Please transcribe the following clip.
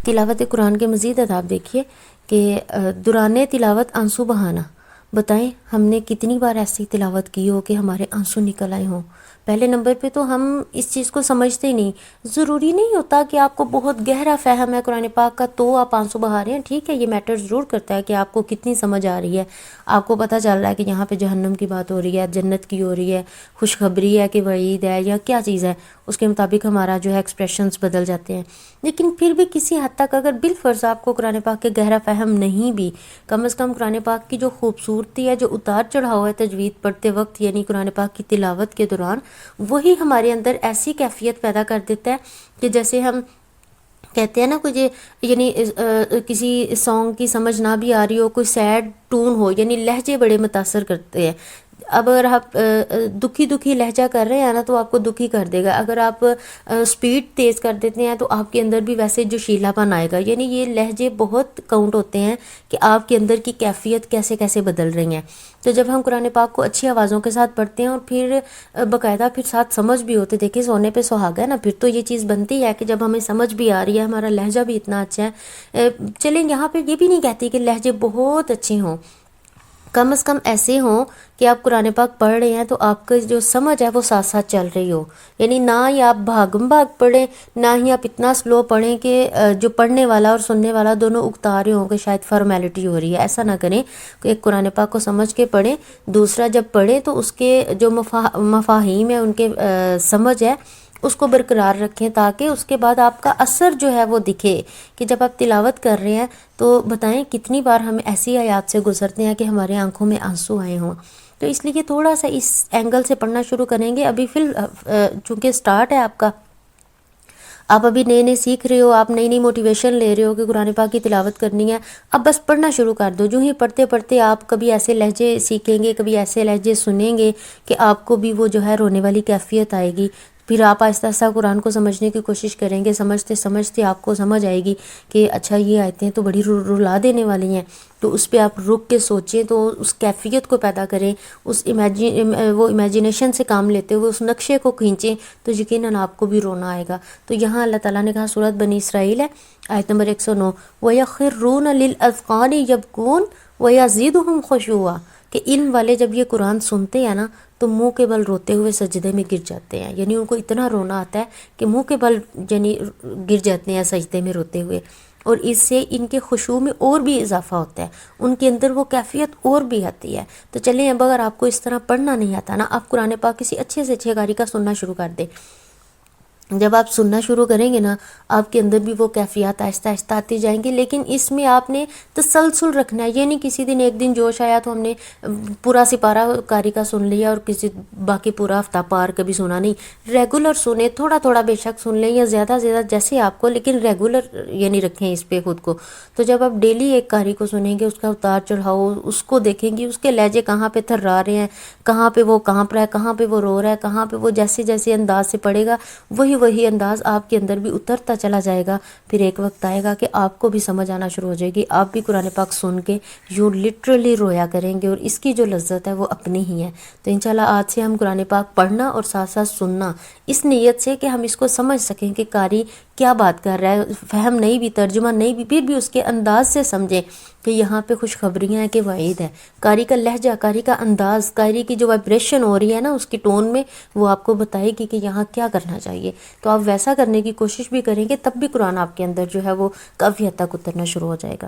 تلاوت قرآن کے مزید آداب دیکھیے کہ دوران تلاوت آنسو بہانا. بتائیں ہم نے کتنی بار ایسی تلاوت کی ہو کہ ہمارے آنسو نکل آئے ہوں. پہلے نمبر پہ تو ہم اس چیز کو سمجھتے ہی نہیں. ضروری نہیں ہوتا کہ آپ کو بہت گہرا فہم ہے قرآن پاک کا تو آپ آنسو بہا رہے ہیں. ٹھیک ہے، یہ میٹر ضرور کرتا ہے کہ آپ کو کتنی سمجھ آ رہی ہے. آپ کو پتہ چل رہا ہے کہ یہاں پہ جہنم کی بات ہو رہی ہے، جنت کی ہو رہی ہے، خوشخبری ہے کہ وعید ہے یا کیا چیز ہے، اس کے مطابق ہمارا جو ہے ایکسپریشنز بدل جاتے ہیں. لیکن پھر بھی کسی حد تک اگر بالفرض آپ کو قرآن پاک کے گہرا فہم نہیں بھی، کم از کم قرآن پاک کی جو خوبصورتی ہے، جو اتار چڑھاؤ ہے تجوید پڑھتے وقت یعنی قرآن پاک کی تلاوت کے دوران، وہی ہمارے اندر ایسی کیفیت پیدا کر دیتا ہے کہ جیسے ہم کہتے ہیں نا، کوئی یعنی کسی سانگ کی سمجھ نہ بھی آ رہی ہو، کوئی سیڈ ٹون ہو، یعنی لہجے بڑے متاثر کرتے ہیں. اب اگر آپ دکھی لہجہ کر رہے ہیں نا تو آپ کو دکھی کر دے گا. اگر آپ سپیڈ تیز کر دیتے ہیں تو آپ کے اندر بھی ویسے جوشیلا پن آئے گا. یعنی یہ لہجے بہت کاؤنٹ ہوتے ہیں کہ آپ کے اندر کی کیفیت کیسے کیسے بدل رہی ہیں. تو جب ہم قرآن پاک کو اچھی آوازوں کے ساتھ پڑھتے ہیں اور پھر باقاعدہ پھر ساتھ سمجھ بھی ہوتے، دیکھیں سونے پہ سہاگا ہے نا، پھر تو یہ چیز بنتی ہے کہ جب ہمیں سمجھ بھی آ رہی ہے، ہمارا لہجہ بھی اتنا اچھا ہے. چلیں یہاں پہ یہ بھی نہیں کہتی کہ لہجے بہت اچھے ہوں، کم از کم ایسے ہوں کہ آپ قرآن پاک پڑھ رہے ہیں تو آپ کا جو سمجھ ہے وہ ساتھ ساتھ چل رہی ہو. یعنی نہ ہی آپ بھاگم بھاگ پڑھیں، نہ ہی آپ اتنا سلو پڑھیں کہ جو پڑھنے والا اور سننے والا دونوں اکتا رہے ہوں کہ شاید فارمیلٹی ہو رہی ہے. ایسا نہ کریں کہ ایک قرآن پاک کو سمجھ کے پڑھیں، دوسرا جب پڑھیں تو اس کے جو مفاہیم ہیں، ان کے سمجھ ہے، اس کو برقرار رکھیں تاکہ اس کے بعد آپ کا اثر جو ہے وہ دکھے. کہ جب آپ تلاوت کر رہے ہیں تو بتائیں کتنی بار ہم ایسی آیات سے گزرتے ہیں کہ ہمارے آنکھوں میں آنسو آئے ہوں. تو اس لیے تھوڑا سا اس اینگل سے پڑھنا شروع کریں گے. ابھی چونکہ سٹارٹ ہے آپ کا، آپ ابھی نئے سیکھ رہے ہو، آپ نئی موٹیویشن لے رہے ہو کہ قرآن پاک کی تلاوت کرنی ہے. اب بس پڑھنا شروع کر دو. جو ہی پڑھتے پڑھتے آپ کبھی ایسے لہجے سیکھیں گے، کبھی ایسے لہجے سنیں گے کہ آپ کو بھی وہ جو ہے رونے والی کیفیت آئے گی. پھر آپ آہستہ آہستہ قرآن کو سمجھنے کی کوشش کریں گے. سمجھتے سمجھتے آپ کو سمجھ آئے گی کہ اچھا یہ آیتیں تو بڑی رلا دینے والی ہیں. تو اس پہ آپ رک کے سوچیں، تو اس کیفیت کو پیدا کریں، اس وہ امیجنیشن سے کام لیتے ہوئے اس نقشے کو کھینچیں تو یقیناً آپ کو بھی رونا آئے گا. تو یہاں اللہ تعالیٰ نے کہا، سورۃ بنی اسرائیل ہے، آیت نمبر 109، وَيَخِرُّونَ لِلْأَذْقَانِ يَبْكُونَ وَيَزِيدُهُمْ خُشُوعًا، کہ علم والے جب یہ قرآن سنتے ہیں نا تو منہ کے بل روتے ہوئے سجدے میں گر جاتے ہیں. یعنی ان کو اتنا رونا آتا ہے کہ منہ کے بل یعنی گر جاتے ہیں سجدے میں روتے ہوئے. اور اس سے ان کے خشوع میں اور بھی اضافہ ہوتا ہے، ان کے اندر وہ کیفیت اور بھی آتی ہے. تو چلیں اب اگر آپ کو اس طرح پڑھنا نہیں آتا نا، آپ قرآن پاک کسی اچھے سے اچھے قاری کا سننا شروع کر دیں. جب آپ سننا شروع کریں گے نا، آپ کے اندر بھی وہ کیفیات آہستہ آہستہ آتی جائیں گی. لیکن اس میں آپ نے تسلسل رکھنا ہے. یہ نہیں کسی دن ایک دن جوش آیا تو ہم نے پورا سپارہ قاری کا سن لیا اور کسی باقی پورا ہفتہ پار کبھی سنا نہیں. ریگولر سنیں، تھوڑا تھوڑا بے شک سن لیں یا زیادہ زیادہ جیسے آپ کو، لیکن ریگولر یعنی رکھیں اس پہ خود کو. تو جب آپ ڈیلی ایک قاری کو سنیں گے، اس کا اتار چڑھاؤ اس کو دیکھیں گی، اس کے لہجے کہاں پہ تھرا رہے ہیں، کہاں پہ وہ کانپ رہا ہے، کہاں پہ وہ رو رہا ہے، کہاں پہ وہ جیسے جیسے انداز سے پڑھے گا وہی انداز آپ کے اندر بھی اترتا چلا جائے گا. پھر ایک وقت آئے گا کہ آپ کو بھی سمجھ آنا شروع ہو جائے گی. آپ بھی قرآن پاک سن کے یوں لٹرلی رویا کریں گے اور اس کی جو لذت ہے وہ اپنی ہی ہے. تو انشاءاللہ آج سے ہم قرآن پاک پڑھنا اور ساتھ ساتھ سننا اس نیت سے کہ ہم اس کو سمجھ سکیں کہ قاری کیا بات کر رہا ہے. فہم نہیں بھی، ترجمہ نہیں بھی، پھر بھی اس کے انداز سے سمجھیں کہ یہاں پہ خوشخبریاں ہیں کہ وعید ہے. قاری کا لہجہ، قاری کا انداز، قاری کی جو وائبریشن ہو رہی ہے نا اس کی ٹون میں، وہ آپ کو بتائے گی کہ یہاں کیا کرنا چاہیے. تو آپ ویسا کرنے کی کوشش بھی کریں گے، تب بھی قرآن آپ کے اندر جو ہے وہ کافی حد تک اترنا شروع ہو جائے گا.